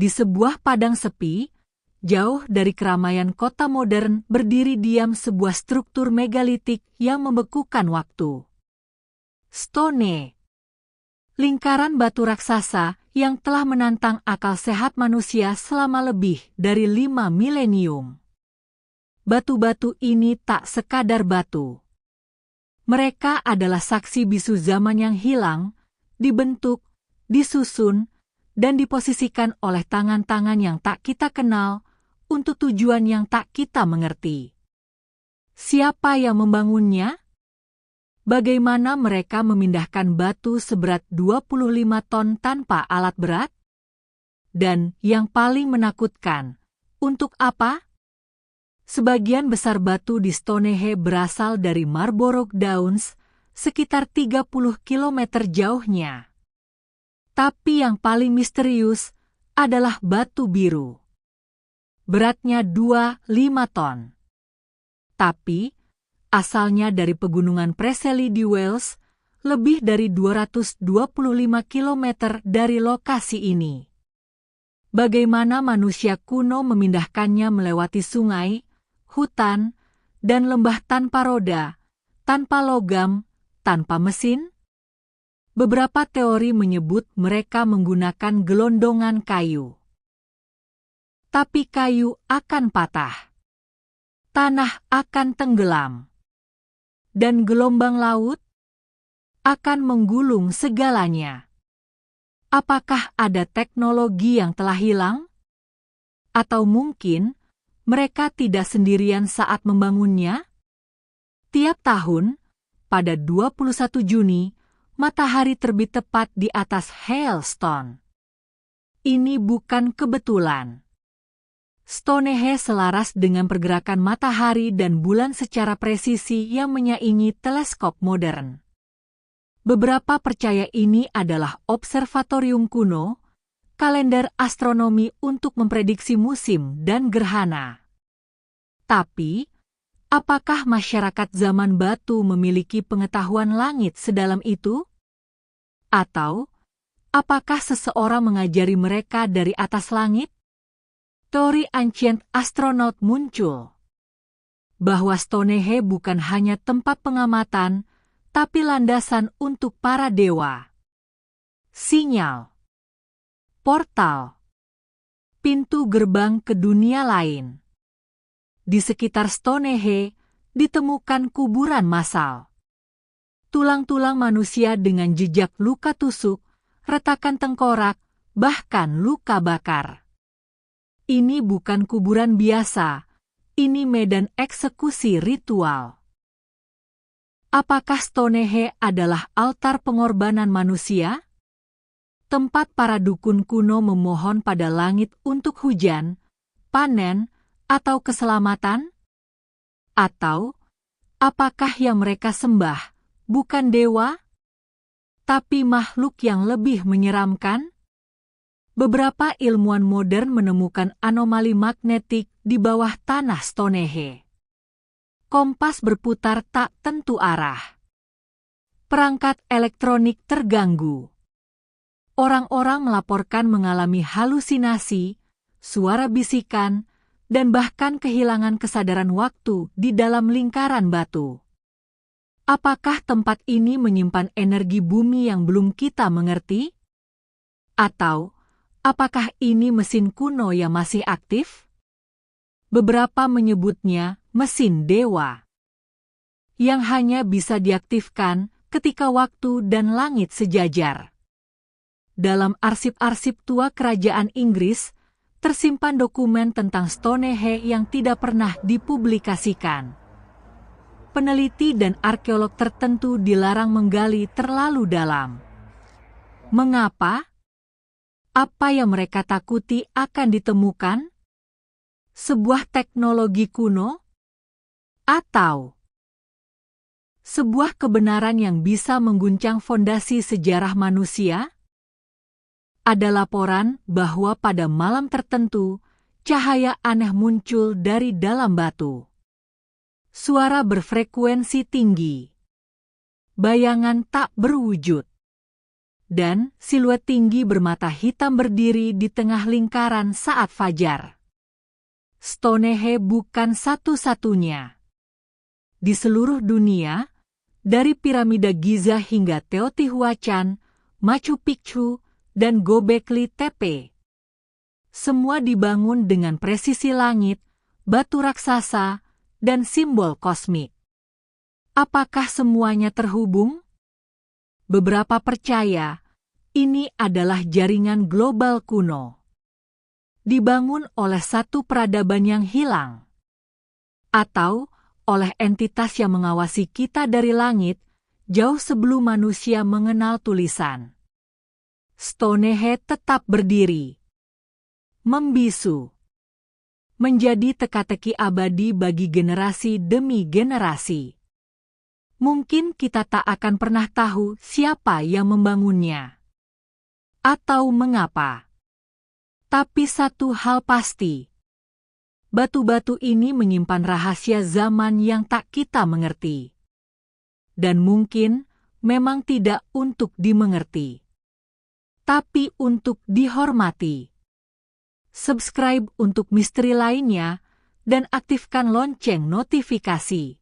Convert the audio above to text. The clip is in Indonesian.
Di sebuah padang sepi, jauh dari keramaian kota modern, berdiri diam sebuah struktur megalitik yang membekukan waktu. Stone, lingkaran batu raksasa yang telah menantang akal sehat manusia selama lebih dari 5 milenium. Batu-batu ini tak sekadar batu. Mereka adalah saksi bisu zaman yang hilang, dibentuk, disusun, dan diposisikan oleh tangan-tangan yang tak kita kenal untuk tujuan yang tak kita mengerti. Siapa yang membangunnya? Bagaimana mereka memindahkan batu seberat 25 ton tanpa alat berat? Dan yang paling menakutkan, untuk apa? Sebagian besar batu di Stonehenge berasal dari Marlborough Downs, sekitar 30 km jauhnya. Tapi yang paling misterius adalah batu biru. Beratnya 25 ton. Tapi, asalnya dari pegunungan Preseli di Wales, lebih dari 225 km dari lokasi ini. Bagaimana manusia kuno memindahkannya melewati sungai, hutan, dan lembah tanpa roda, tanpa logam, tanpa mesin? Beberapa teori menyebut mereka menggunakan gelondongan kayu. Tapi kayu akan patah. Tanah akan tenggelam. Dan gelombang laut akan menggulung segalanya. Apakah ada teknologi yang telah hilang? Atau mungkin mereka tidak sendirian saat membangunnya? Tiap tahun, pada 21 Juni, matahari terbit tepat di atas Hailstone. Ini bukan kebetulan. Stonehenge selaras dengan pergerakan matahari dan bulan secara presisi yang menyaingi teleskop modern. Beberapa percaya ini adalah observatorium kuno, kalender astronomi untuk memprediksi musim dan gerhana. Tapi, apakah masyarakat zaman batu memiliki pengetahuan langit sedalam itu? Atau, apakah seseorang mengajari mereka dari atas langit? Teori ancient astronaut muncul. Bahwa Stonehenge bukan hanya tempat pengamatan, tapi landasan untuk para dewa. Sinyal. Portal. Pintu gerbang ke dunia lain. Di sekitar Stonehenge ditemukan kuburan massal. Tulang-tulang manusia dengan jejak luka tusuk, retakan tengkorak, bahkan luka bakar. Ini bukan kuburan biasa, ini medan eksekusi ritual. Apakah Stonehenge adalah altar pengorbanan manusia? Tempat para dukun kuno memohon pada langit untuk hujan, panen, atau keselamatan? Atau, apakah yang mereka sembah bukan dewa, tapi makhluk yang lebih menyeramkan? Beberapa ilmuwan modern menemukan anomali magnetik di bawah tanah Stonehenge. Kompas berputar tak tentu arah. Perangkat elektronik terganggu. Orang-orang melaporkan mengalami halusinasi, suara bisikan, dan bahkan kehilangan kesadaran waktu di dalam lingkaran batu. Apakah tempat ini menyimpan energi bumi yang belum kita mengerti? Atau, apakah ini mesin kuno yang masih aktif? Beberapa menyebutnya mesin dewa, yang hanya bisa diaktifkan ketika waktu dan langit sejajar. Dalam arsip-arsip tua kerajaan Inggris, tersimpan dokumen tentang Stonehenge yang tidak pernah dipublikasikan. Peneliti dan arkeolog tertentu dilarang menggali terlalu dalam. Mengapa? Apa yang mereka takuti akan ditemukan? Sebuah teknologi kuno? Atau sebuah kebenaran yang bisa mengguncang fondasi sejarah manusia? Ada laporan bahwa pada malam tertentu, cahaya aneh muncul dari dalam batu. Suara berfrekuensi tinggi. Bayangan tak berwujud. dan siluet tinggi bermata hitam berdiri di tengah lingkaran saat fajar. Stonehenge bukan satu-satunya. Di seluruh dunia, dari piramida Giza hingga Teotihuacan, Machu Picchu, dan Göbekli Tepe, semua dibangun dengan presisi langit, batu raksasa, dan simbol kosmik. Apakah semuanya terhubung? Beberapa percaya ini adalah jaringan global kuno, dibangun oleh satu peradaban yang hilang, atau oleh entitas yang mengawasi kita dari langit jauh sebelum manusia mengenal tulisan. Stonehenge tetap berdiri, membisu, menjadi teka-teki abadi bagi generasi demi generasi. Mungkin kita tak akan pernah tahu siapa yang membangunnya atau mengapa. Tapi satu hal pasti, batu-batu ini menyimpan rahasia zaman yang tak kita mengerti. Dan mungkin memang tidak untuk dimengerti, tapi untuk dihormati. Subscribe untuk misteri lainnya dan aktifkan lonceng notifikasi.